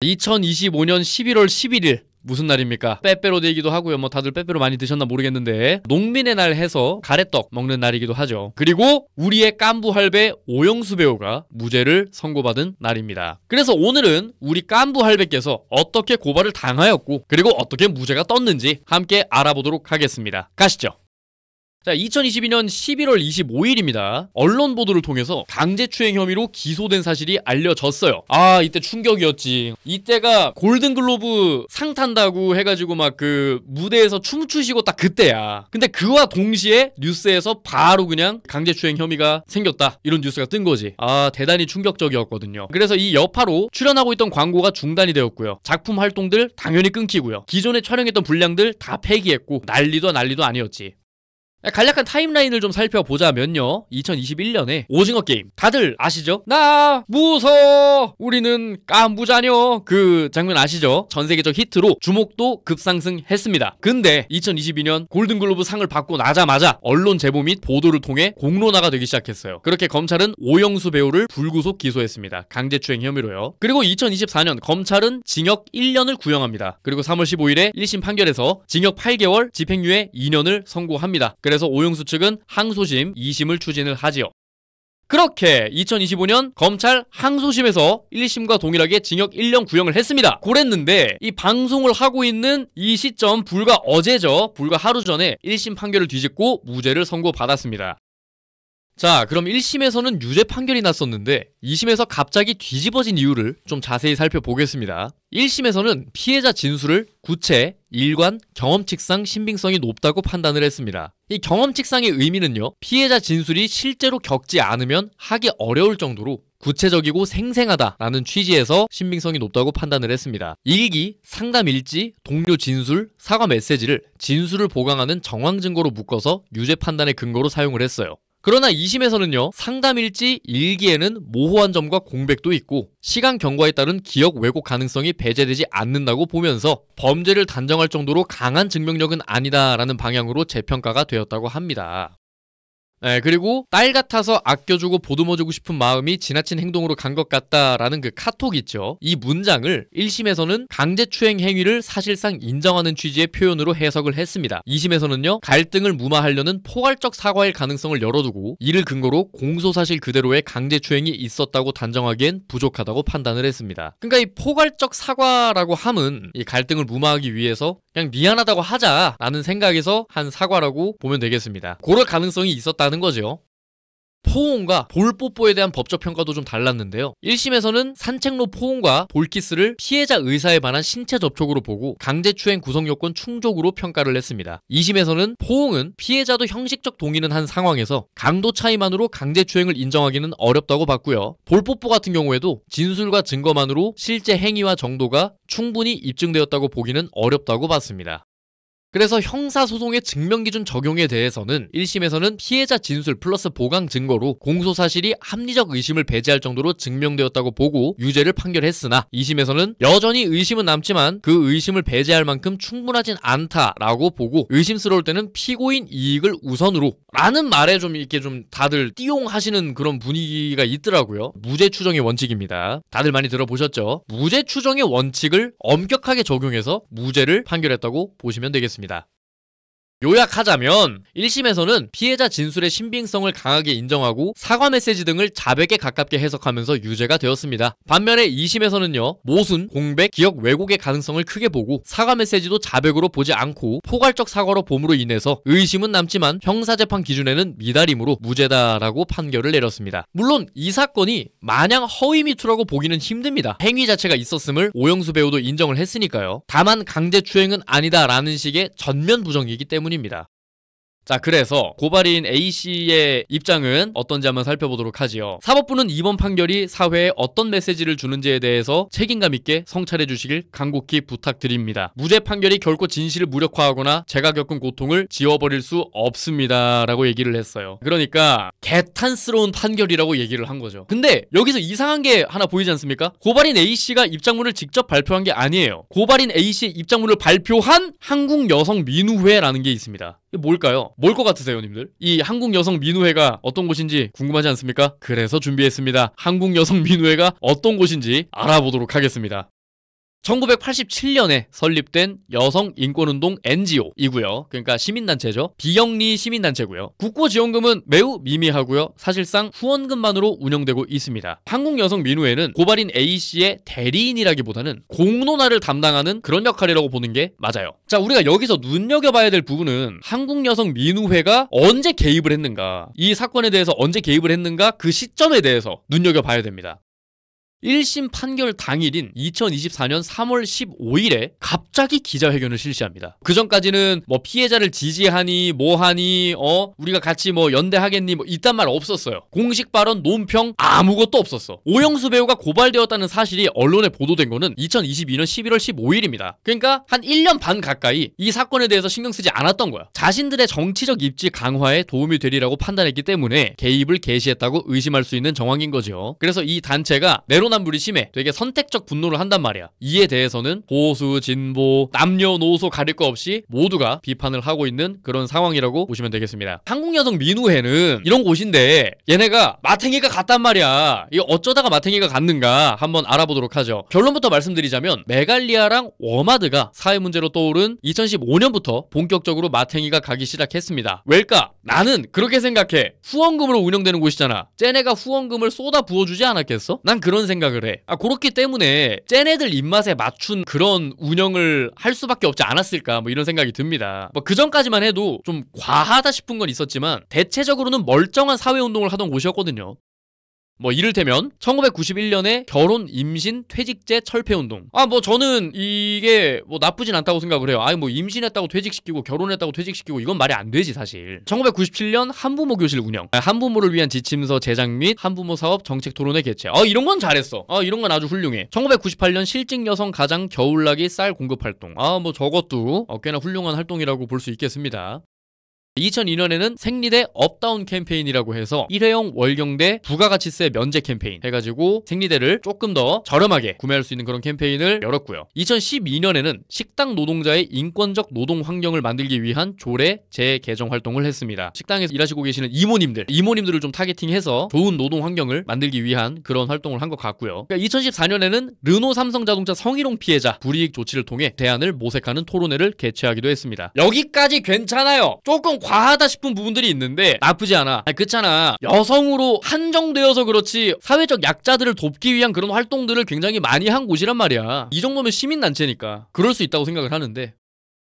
2025년 11월 11일 무슨 날입니까? 빼빼로 데이기도 하고요. 뭐 다들 빼빼로 많이 드셨나 모르겠는데 농민의 날 해서 가래떡 먹는 날이기도 하죠. 그리고 우리의 깐부 할배 오영수 배우가 무죄를 선고받은 날입니다. 그래서 오늘은 우리 깐부 할배께서 어떻게 고발을 당하였고 그리고 어떻게 무죄가 떴는지 함께 알아보도록 하겠습니다. 가시죠. 자, 2022년 11월 25일입니다. 언론 보도를 통해서 강제추행 혐의로 기소된 사실이 알려졌어요. 아, 이때 충격이었지. 이때가 골든글로브 상 탄다고 해가지고 막 그 무대에서 춤추시고 딱 그때야. 근데 그와 동시에 뉴스에서 바로 그냥 강제추행 혐의가 생겼다, 이런 뉴스가 뜬 거지. 아, 대단히 충격적이었거든요. 그래서 이 여파로 출연하고 있던 광고가 중단이 되었고요. 작품 활동들 당연히 끊기고요. 기존에 촬영했던 분량들 다 폐기했고 난리도 아니었지. 간략한 타임라인을 좀 살펴보자면요, 2021년에 오징어 게임 다들 아시죠? 나 무서워 우리는 깐부자녀, 그 장면 아시죠? 전세계적 히트로 주목도 급상승했습니다. 근데 2022년 골든글로브 상을 받고 나자마자 언론 제보 및 보도를 통해 공론화가 되기 시작했어요. 그렇게 검찰은 오영수 배우를 불구속 기소했습니다. 강제추행 혐의로요. 그리고 2024년 검찰은 징역 1년을 구형합니다. 그리고 3월 15일에 1심 판결에서 징역 8개월 집행유예 2년을 선고합니다. 그래서 오영수 측은 항소심 2심을 추진을 하지요. 그렇게 2025년 검찰 항소심에서 1심과 동일하게 징역 1년 구형을 했습니다. 그랬는데 이 방송을 하고 있는 이 시점 불과 어제죠. 불과 하루 전에 1심 판결을 뒤집고 무죄를 선고받았습니다. 자, 그럼 1심에서는 유죄 판결이 났었는데 2심에서 갑자기 뒤집어진 이유를 좀 자세히 살펴보겠습니다. 1심에서는 피해자 진술을 구체, 일관, 경험칙상 신빙성이 높다고 판단을 했습니다. 이 경험칙상의 의미는요, 피해자 진술이 실제로 겪지 않으면 하기 어려울 정도로 구체적이고 생생하다라는 취지에서 신빙성이 높다고 판단을 했습니다. 일기, 상담 일지, 동료 진술, 사과 메시지를 진술을 보강하는 정황 증거로 묶어서 유죄 판단의 근거로 사용을 했어요. 그러나 2심에서는요, 상담일지 일기에는 모호한 점과 공백도 있고 시간 경과에 따른 기억 왜곡 가능성이 배제되지 않는다고 보면서 범죄를 단정할 정도로 강한 증명력은 아니다라는 방향으로 재평가가 되었다고 합니다. 네, 그리고 딸 같아서 아껴주고 보듬어주고 싶은 마음이 지나친 행동으로 간 것 같다라는 그 카톡 있죠. 이 문장을 1심에서는 강제추행 행위를 사실상 인정하는 취지의 표현으로 해석을 했습니다. 2심에서는요, 갈등을 무마하려는 포괄적 사과일 가능성을 열어두고 이를 근거로 공소사실 그대로의 강제추행이 있었다고 단정하기엔 부족하다고 판단을 했습니다. 그러니까 이 포괄적 사과라고 함은 이 갈등을 무마하기 위해서 그냥 미안하다고 하자라는 생각에서 한 사과라고 보면 되겠습니다. 그럴 가능성이 있었다는 거죠. 포옹과 볼뽀뽀에 대한 법적 평가도 좀 달랐는데요. 1심에서는 산책로 포옹과 볼키스를 피해자 의사에 반한 신체 접촉으로 보고 강제추행 구성요건 충족으로 평가를 했습니다. 2심에서는 포옹은 피해자도 형식적 동의는 한 상황에서 강도 차이만으로 강제추행을 인정하기는 어렵다고 봤고요. 볼뽀뽀 같은 경우에도 진술과 증거만으로 실제 행위와 정도가 충분히 입증되었다고 보기는 어렵다고 봤습니다. 그래서 형사소송의 증명기준 적용에 대해서는 1심에서는 피해자 진술 플러스 보강 증거로 공소사실이 합리적 의심을 배제할 정도로 증명되었다고 보고 유죄를 판결했으나 2심에서는 여전히 의심은 남지만 그 의심을 배제할 만큼 충분하진 않다라고 보고 의심스러울 때는 피고인 이익을 우선으로 라는 말에 좀 이렇게 좀 다들 띠용하시는 그런 분위기가 있더라고요. 무죄 추정의 원칙입니다. 다들 많이 들어보셨죠? 무죄 추정의 원칙을 엄격하게 적용해서 무죄를 판결했다고 보시면 되겠습니다. 요약하자면 1심에서는 피해자 진술의 신빙성을 강하게 인정하고 사과 메시지 등을 자백에 가깝게 해석하면서 유죄가 되었습니다. 반면에 2심에서는요, 모순, 공백, 기억 왜곡의 가능성을 크게 보고 사과 메시지도 자백으로 보지 않고 포괄적 사과로 봄으로 인해서 의심은 남지만 형사재판 기준에는 미달임으로 무죄다라고 판결을 내렸습니다. 물론 이 사건이 마냥 허위미투라고 보기는 힘듭니다. 행위 자체가 있었음을 오영수 배우도 인정을 했으니까요. 다만 강제추행은 아니다라는 식의 전면 부정이기 때문입니다. 자, 그래서 고발인 A씨의 입장은 어떤지 한번 살펴보도록 하지요. 사법부는 이번 판결이 사회에 어떤 메시지를 주는지에 대해서 책임감 있게 성찰해 주시길 간곡히 부탁드립니다. 무죄 판결이 결코 진실을 무력화하거나 제가 겪은 고통을 지워버릴 수 없습니다 라고 얘기를 했어요. 그러니까 개탄스러운 판결이라고 얘기를 한 거죠. 근데 여기서 이상한 게 하나 보이지 않습니까? 고발인 A씨가 입장문을 직접 발표한 게 아니에요. 고발인 A씨의 입장문을 발표한 한국여성민우회라는 게 있습니다. 이게 뭘까요? 뭘 것 같으세요, 님들? 이 한국여성민우회가 어떤 곳인지 궁금하지 않습니까? 그래서 준비했습니다. 한국여성민우회가 어떤 곳인지 알아보도록 하겠습니다. 1987년에 설립된 여성인권운동 NGO이고요. 그러니까 시민단체죠. 비영리 시민단체고요. 국고지원금은 매우 미미하고요. 사실상 후원금만으로 운영되고 있습니다. 한국여성민우회는 고발인 A씨의 대리인이라기보다는 공론화를 담당하는 그런 역할이라고 보는 게 맞아요. 자, 우리가 여기서 눈여겨봐야 될 부분은 한국여성민우회가 언제 개입을 했는가, 이 사건에 대해서 언제 개입을 했는가, 그 시점에 대해서 눈여겨봐야 됩니다. 1심 판결 당일인 2024년 3월 15일에 갑자기 기자회견을 실시합니다. 그 전까지는 뭐 피해자를 지지하니 뭐하니 우리가 같이 뭐 연대하겠니 뭐 이딴 말 없었어요. 공식 발언, 논평 아무것도 없었어. 오영수 배우가 고발되었다는 사실이 언론에 보도된 거는 2022년 11월 15일입니다. 그러니까 한 1년 반 가까이 이 사건에 대해서 신경 쓰지 않았던 거야. 자신들의 정치적 입지 강화에 도움이 되리라고 판단했기 때문에 개입을 개시했다고 의심할 수 있는 정황인 거죠. 그래서 이 단체가 내로남불이 심해 되게 선택적 분노를 한단 말이야. 이에 대해서는 보수, 진보, 남녀노소 가릴 거 없이 모두가 비판을 하고 있는 그런 상황이라고 보시면 되겠습니다. 한국여성민우회는 이런 곳인데 얘네가 마탱이가 갔단 말이야. 이거 어쩌다가 마탱이가 갔는가 한번 알아보도록 하죠. 결론부터 말씀드리자면 메갈리아랑 워마드가 사회 문제로 떠오른 2015년부터 본격적으로 마탱이가 가기 시작했습니다. 왜일까? 나는 그렇게 생각해. 후원금으로 운영되는 곳이잖아. 쟤네가 후원금을 쏟아 부어주지 않았겠어? 난 그런 생각을 해. 그렇기 때문에 쟤네들 입맛에 맞춘 그런 운영을 할 수밖에 없지 않았을까 뭐 이런 생각이 듭니다. 뭐 그전까지만 해도 좀 과하다 싶은 건 있었지만 대체적으로는 멀쩡한 사회운동을 하던 곳이었거든요. 뭐 이를테면 1991년에 결혼, 임신, 퇴직제 철폐운동. 뭐 저는 이게 뭐 나쁘진 않다고 생각을 해요. 뭐 임신했다고 퇴직시키고 결혼했다고 퇴직시키고 이건 말이 안 되지 사실. 1997년 한부모 교실 운영, 한부모를 위한 지침서 제작 및 한부모 사업 정책 토론회 개최. 이런 건 잘했어. 이런 건 아주 훌륭해. 1998년 실직 여성 가장 겨울나기 쌀 공급 활동. 뭐 저것도 꽤나 훌륭한 활동이라고 볼 수 있겠습니다. 2002년에는 생리대 업다운 캠페인이라고 해서 일회용 월경대 부가가치세 면제 캠페인 해가지고 생리대를 조금 더 저렴하게 구매할 수 있는 그런 캠페인을 열었고요. 2012년에는 식당 노동자의 인권적 노동 환경을 만들기 위한 조례 재개정 활동을 했습니다. 식당에서 일하시고 계시는 이모님들을 좀 타겟팅해서 좋은 노동 환경을 만들기 위한 그런 활동을 한 것 같고요. 2014년에는 르노 삼성자동차 성희롱 피해자 불이익 조치를 통해 대안을 모색하는 토론회를 개최하기도 했습니다. 여기까지 괜찮아요. 조금 과하다 싶은 부분들이 있는데 나쁘지 않아. 그렇잖아. 여성으로 한정되어서 그렇지 사회적 약자들을 돕기 위한 그런 활동들을 굉장히 많이 한 곳이란 말이야. 이 정도면 시민단체니까 그럴 수 있다고 생각을 하는데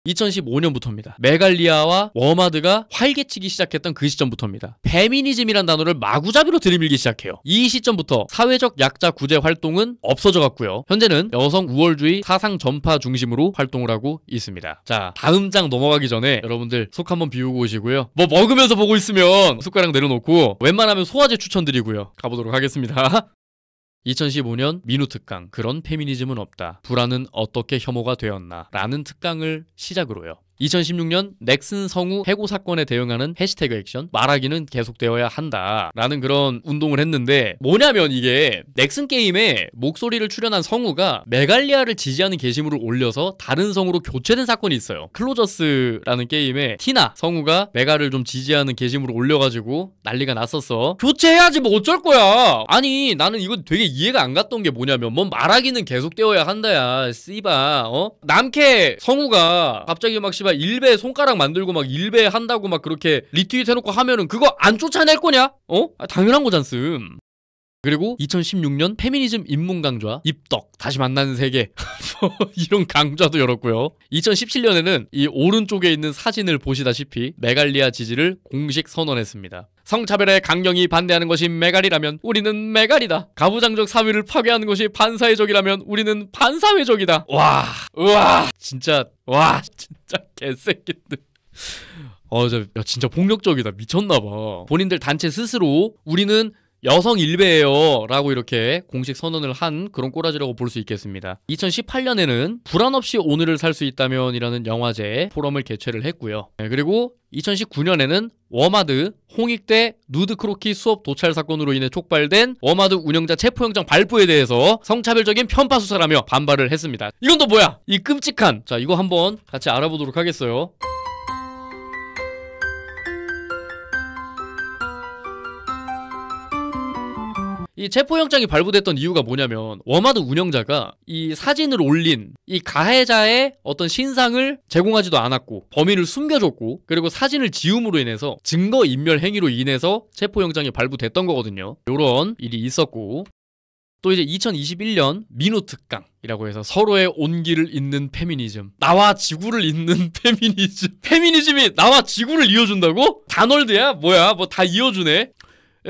2015년부터입니다. 메갈리아와 워마드가 활개치기 시작했던 그 시점부터입니다. 페미니즘이란 단어를 마구잡이로 들이밀기 시작해요. 이 시점부터 사회적 약자 구제 활동은 없어져 갔고요. 현재는 여성 우월주의 사상 전파 중심으로 활동을 하고 있습니다. 자, 다음 장 넘어가기 전에 여러분들 속 한번 비우고 오시고요. 뭐 먹으면서 보고 있으면 숟가락 내려놓고 웬만하면 소화제 추천드리고요. 가보도록 하겠습니다. 2015년 민우 특강, 그런 페미니즘은 없다. 불안은 어떻게 혐오가 되었나 라는 특강을 시작으로요. 2016년 넥슨 성우 해고 사건에 대응하는 해시태그 액션, 말하기는 계속되어야 한다라는 그런 운동을 했는데 뭐냐면 이게 넥슨 게임에 목소리를 출연한 성우가 메갈리아를 지지하는 게시물을 올려서 다른 성우로 교체된 사건이 있어요. 클로저스라는 게임에 티나 성우가 메가를 좀 지지하는 게시물을 올려가지고 난리가 났었어. 교체해야지 뭐 어쩔 거야. 아니 나는 이거 되게 이해가 안 갔던 게 뭐냐면 뭔 말하기는 계속되어야 한다야 씨바. 남캐 성우가 갑자기 막 씨발 일베 손가락 만들고 막 일베 한다고 막 그렇게 리트윗 해놓고 하면은 그거 안 쫓아낼 거냐? 당연한 거잖음. 그리고 2016년 페미니즘 입문 강좌 입덕 다시 만나는 세계 이런 강좌도 열었고요. 2017년에는 이 오른쪽에 있는 사진을 보시다시피 메갈리아 지지를 공식 선언했습니다. 성차별에 강경히 반대하는 것이 메갈이라면 우리는 메갈이다. 가부장적 사회를 파괴하는 것이 반사회적이라면 우리는 반사회적이다. 진짜 개새끼들. 진짜 폭력적이다. 미쳤나봐. 본인들 단체 스스로 우리는 여성 일베예요 라고 이렇게 공식 선언을 한 그런 꼬라지라고 볼 수 있겠습니다. 2018년에는 불안 없이 오늘을 살 수 있다면 이라는 영화제 포럼을 개최를 했고요. 그리고 2019년에는 워마드 홍익대 누드 크로키 수업 도찰 사건으로 인해 촉발된 워마드 운영자 체포영장 발부에 대해서 성차별적인 편파 수사라며 반발을 했습니다. 이건 또 뭐야? 이 끔찍한. 자, 이거 한번 같이 알아보도록 하겠어요. 이 체포영장이 발부됐던 이유가 뭐냐면 워마드 운영자가 이 사진을 올린 이 가해자의 어떤 신상을 제공하지도 않았고 범인을 숨겨줬고 그리고 사진을 지움으로 인해서 증거인멸 행위로 인해서 체포영장이 발부됐던 거거든요. 요런 일이 있었고 또 이제 2021년 민우 특강이라고 해서 서로의 온기를 잇는 페미니즘, 나와 지구를 잇는 페미니즘, 페미니즘이 나와 지구를 이어준다고? 다널드야? 뭐야? 뭐 다 이어주네.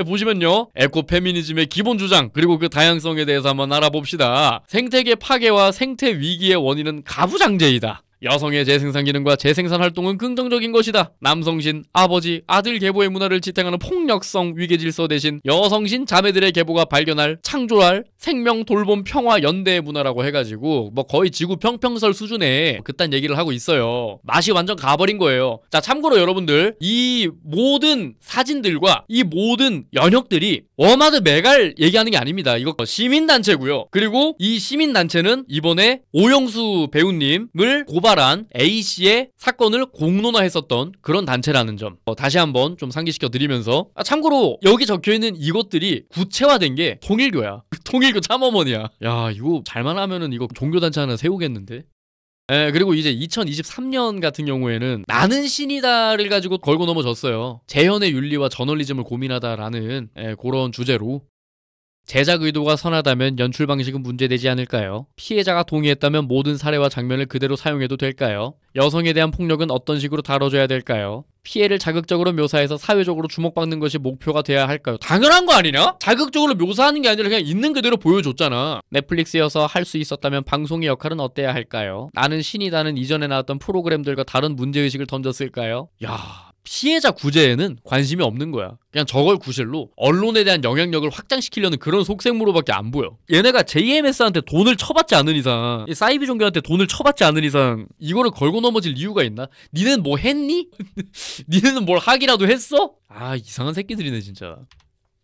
보시면요, 에코 페미니즘의 기본 주장 그리고 그 다양성에 대해서 한번 알아봅시다. 생태계 파괴와 생태 위기의 원인은 가부장제이다. 여성의 재생산 기능과 재생산 활동은 긍정적인 것이다. 남성신, 아버지, 아들 계보의 문화를 지탱하는 폭력성 위계 질서 대신 여성신 자매들의 계보가 발견할, 창조할 생명, 돌봄, 평화, 연대의 문화라고 해가지고 뭐 거의 지구 평평설 수준의 그딴 얘기를 하고 있어요. 맛이 완전 가버린 거예요. 자, 참고로 여러분들, 이 모든 사진들과 이 모든 연혁들이 워마드 메갈 얘기하는 게 아닙니다. 이거 시민단체고요. 그리고 이 시민단체는 이번에 오영수 배우님을 고발한 A씨의 사건을 공론화했었던 그런 단체라는 점 다시 한번 좀 상기시켜 드리면서, 참고로 여기 적혀있는 이것들이 구체화된 게 통일교야. 통일교 참어머니야. 야, 이거 잘만 하면은 이거 종교단체 하나 세우겠는데? 그리고 이제 2023년 같은 경우에는 나는 신이다를 가지고 걸고 넘어졌어요. 재현의 윤리와 저널리즘을 고민하다라는 그런 주제로. 제작 의도가 선하다면 연출 방식은 문제되지 않을까요? 피해자가 동의했다면 모든 사례와 장면을 그대로 사용해도 될까요? 여성에 대한 폭력은 어떤 식으로 다뤄줘야 될까요? 피해를 자극적으로 묘사해서 사회적으로 주목받는 것이 목표가 돼야 할까요? 당연한 거 아니냐? 자극적으로 묘사하는 게 아니라 그냥 있는 그대로 보여줬잖아. 넷플릭스여서 할 수 있었다면 방송의 역할은 어때야 할까요? 나는 신이다는 이전에 나왔던 프로그램들과 다른 문제의식을 던졌을까요? 야, 피해자 구제에는 관심이 없는 거야. 그냥 저걸 구실로 언론에 대한 영향력을 확장시키려는 그런 속생무로밖에 안 보여. 얘네가 JMS한테 돈을 쳐받지 않은 이상, 이 사이비 종교한테 돈을 쳐받지 않은 이상 이거를 걸고 넘어질 이유가 있나? 니네는 뭐 했니? 니네는 뭘 하기라도 했어? 아, 이상한 새끼들이네 진짜.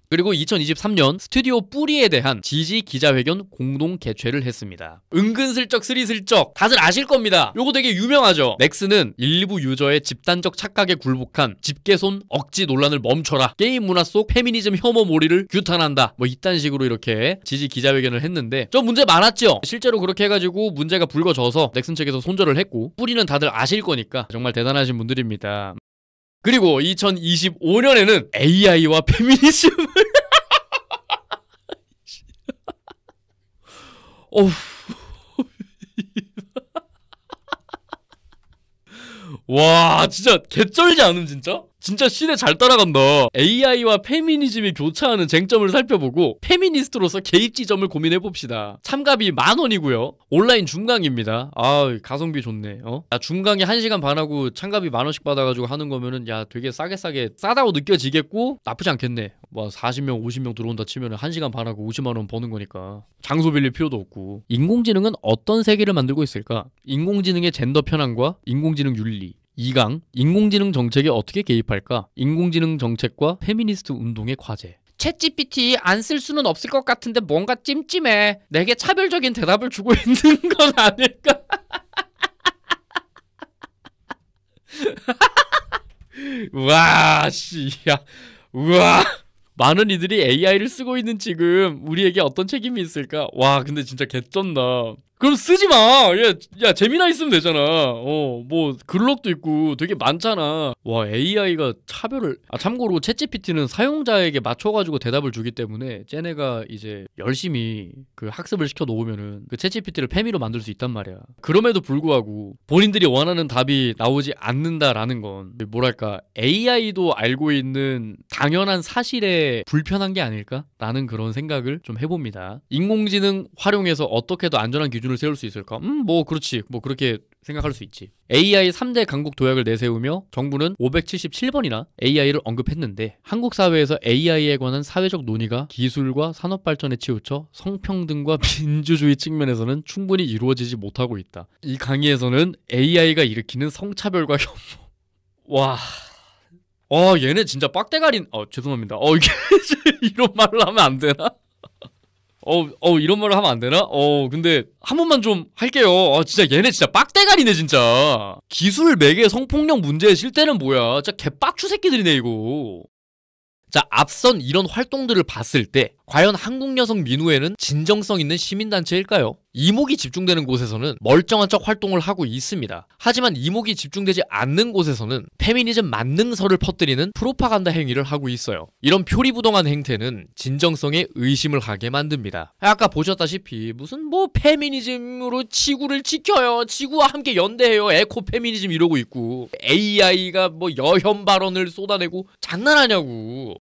그리고 2023년 스튜디오 뿌리에 대한 지지 기자회견 공동 개최를 했습니다. 은근슬쩍 스리슬쩍 다들 아실 겁니다. 요거 되게 유명하죠. 넥슨은 일부 유저의 집단적 착각에 굴복한 집게손 억지 논란을 멈춰라, 게임 문화 속 페미니즘 혐오 몰이를 규탄한다, 뭐 이딴 식으로 이렇게 지지 기자회견을 했는데 좀 문제 많았죠. 실제로 그렇게 해가지고 문제가 불거져서 넥슨 측에서 손절을 했고, 뿌리는 다들 아실 거니까 정말 대단하신 분들입니다. 그리고 2025년에는 AI와 페미니즘을 어후. 와, 진짜 개쩔지 않음 진짜? 진짜 시대 잘 따라간다. AI와 페미니즘이 교차하는 쟁점을 살펴보고 페미니스트로서 개입 지점을 고민해봅시다. 참가비 10,000원이고요. 온라인 중강입니다. 아, 가성비 좋네. 야, 중강에 1시간 반하고 참가비 10,000원씩 받아가지고 하는 거면은 야, 되게 싸게 싸다고 느껴지겠고 나쁘지 않겠네. 뭐 40명 50명 들어온다 치면은 1시간 반하고 50만 원 버는 거니까 장소 빌릴 필요도 없고. 인공지능은 어떤 세계를 만들고 있을까? 인공지능의 젠더 편향과 인공지능 윤리. 2강, 인공지능 정책에 어떻게 개입할까? 인공지능 정책과 페미니스트 운동의 과제. 챗GPT 안 쓸 수는 없을 것 같은데 뭔가 찜찜해. 내게 차별적인 대답을 주고 있는 건 아닐까? 우와, 씨, 야, 우와. 많은 이들이 AI를 쓰고 있는 지금 우리에게 어떤 책임이 있을까? 와, 근데 진짜 개쩐다. 그럼 쓰지 마. 야, 재미나 있으면 되잖아. 뭐 글록도 있고 되게 많잖아. 와, AI가 차별을. 참고로 챗GPT는 사용자에게 맞춰가지고 대답을 주기 때문에 쟤네가 이제 열심히 그 학습을 시켜 놓으면은 그 챗GPT를 페미로 만들 수 있단 말이야. 그럼에도 불구하고 본인들이 원하는 답이 나오지 않는다라는 건 뭐랄까, AI도 알고 있는 당연한 사실에 불편한 게 아닐까? 라는 그런 생각을 좀 해봅니다. 인공지능 활용해서 어떻게도 안전한 기준을 세울 수 있을까? 뭐 그렇지. 뭐 그렇게 생각할 수 있지. AI 3대 강국 도약을 내세우며 정부는 577번이나 AI를 언급했는데, 한국 사회에서 AI에 관한 사회적 논의가 기술과 산업 발전에 치우쳐 성평등과 민주주의 측면에서는 충분히 이루어지지 못하고 있다. 이 강의에서는 AI가 일으키는 성차별과 혐오. 와, 얘네 진짜 빡대가리. 죄송합니다. 이게 이런 말을 하면 안 되나? 이런 말을 하면 안 되나? 근데 한 번만 좀 할게요. 진짜 얘네 진짜 빡대가리네 진짜. 기술 매개 성폭력 문제의 실태는 뭐야? 진짜 개빡추 새끼들이네 이거. 자, 앞선 이런 활동들을 봤을 때 과연 한국여성민우회는 진정성 있는 시민단체일까요? 이목이 집중되는 곳에서는 멀쩡한 척 활동을 하고 있습니다. 하지만 이목이 집중되지 않는 곳에서는 페미니즘 만능설을 퍼뜨리는 프로파간다 행위를 하고 있어요. 이런 표리부동한 행태는 진정성에 의심을 하게 만듭니다. 아까 보셨다시피 무슨 뭐 페미니즘으로 지구를 지켜요, 지구와 함께 연대해요, 에코페미니즘 이러고 있고 AI가 뭐 여혐 발언을 쏟아내고 장난하냐고.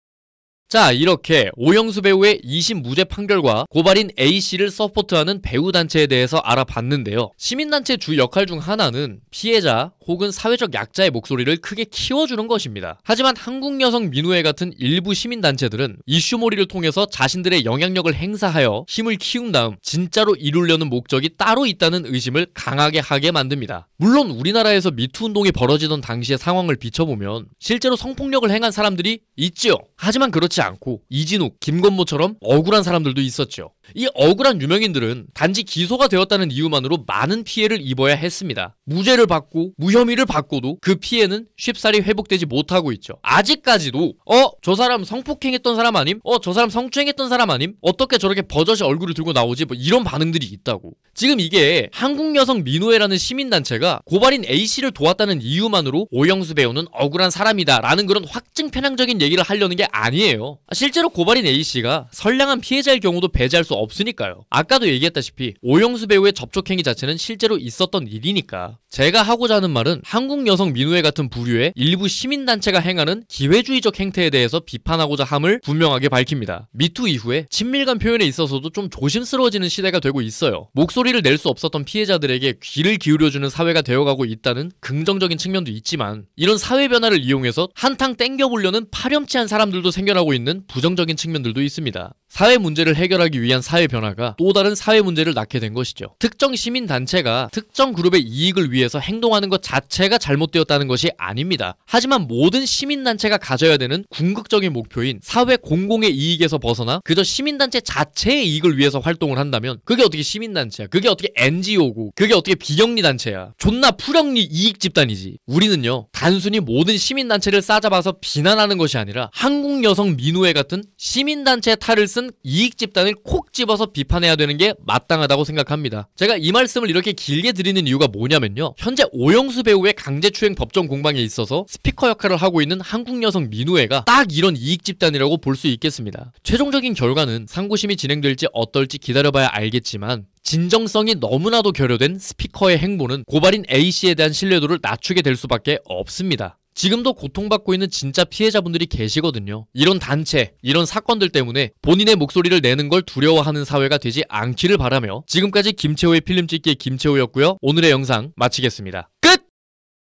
자, 이렇게 오영수 배우의 2심 무죄 판결과 고발인 A씨를 서포트하는 배우단체에 대해서 알아봤는데요. 시민단체 주 역할 중 하나는 피해자 혹은 사회적 약자의 목소리를 크게 키워주는 것입니다. 하지만 한국여성민우회 같은 일부 시민단체들은 이슈몰이를 통해서 자신들의 영향력을 행사하여 힘을 키운 다음 진짜로 이루려는 목적이 따로 있다는 의심을 강하게 하게 만듭니다. 물론 우리나라에서 미투 운동이 벌어지던 당시의 상황을 비춰보면 실제로 성폭력을 행한 사람들이 있지요. 하지만 그렇지 않고 이진욱, 김건모처럼 억울한 사람들도 있었죠. 이 억울한 유명인들은 단지 기소가 되었다는 이유만으로 많은 피해를 입어야 했습니다. 무죄를 받고 무혐의를 받고도 그 피해는 쉽사리 회복되지 못하고 있죠. 아직까지도 저 사람 성폭행했던 사람 아님? 저 사람 성추행했던 사람 아님? 어떻게 저렇게 버젓이 얼굴을 들고 나오지? 뭐 이런 반응들이 있다고. 지금 이게 한국여성민우회라는 시민단체가 고발인 A씨를 도왔다는 이유만으로 오영수 배우는 억울한 사람이다 라는 그런 확증 편향적인 얘기를 하려는 게 아니에요. 실제로 고발인 A씨가 선량한 피해자일 경우도 배제할 수 없으니까요. 아까도 얘기했다시피 오영수 배우의 접촉행위 자체는 실제로 있었던 일이니까. 제가 하고자 하는 말은 한국여성민우회 같은 부류의 일부 시민단체가 행하는 기회주의적 행태에 대해서 비판하고자 함을 분명하게 밝힙니다. 미투 이후에 친밀감 표현에 있어서도 좀 조심스러워지는 시대가 되고 있어요. 목소리를 낼 수 없었던 피해자들에게 귀를 기울여주는 사회가 되어가고 있다는 긍정적인 측면도 있지만 이런 사회 변화를 이용해서 한탕 땡겨보려는 파렴치한 사람들도 생겨나고 있는 부정적인 측면들도 있습니다. 사회 문제를 해결하기 위한 사회 변화가 또 다른 사회 문제를 낳게 된 것이죠. 특정 시민단체가 특정 그룹의 이익을 위해서 행동하는 것 자체가 잘못되었다는 것이 아닙니다. 하지만 모든 시민단체가 가져야 되는 궁극적인 목표인 사회 공공의 이익에서 벗어나 그저 시민단체 자체의 이익을 위해서 활동을 한다면 그게 어떻게 시민단체야? 그게 어떻게 NGO고? 그게 어떻게 비영리단체야? 존나 풀영리 이익집단이지. 우리는요, 단순히 모든 시민단체를 싸잡아서 비난하는 것이 아니라 한국여성민우회 같은 시민단체의 탈을 쓴 이익집단을 콕 집어서 비판해야 되는 게 마땅하다고 생각합니다. 제가 이 말씀을 이렇게 길게 드리는 이유가 뭐냐면요, 현재 오영수 배우의 강제추행 법정 공방에 있어서 스피커 역할을 하고 있는 한국여성민우회가 딱 이런 이익집단이라고 볼 수 있겠습니다. 최종적인 결과는 상고심이 진행될지 어떨지 기다려봐야 알겠지만 진정성이 너무나도 결여된 스피커의 행보는 고발인 A씨에 대한 신뢰도를 낮추게 될 수밖에 없습니다. 지금도 고통받고 있는 진짜 피해자분들이 계시거든요. 이런 단체, 이런 사건들 때문에 본인의 목소리를 내는 걸 두려워하는 사회가 되지 않기를 바라며 지금까지 김채호의 필름찍기의 김채호였고요. 오늘의 영상 마치겠습니다.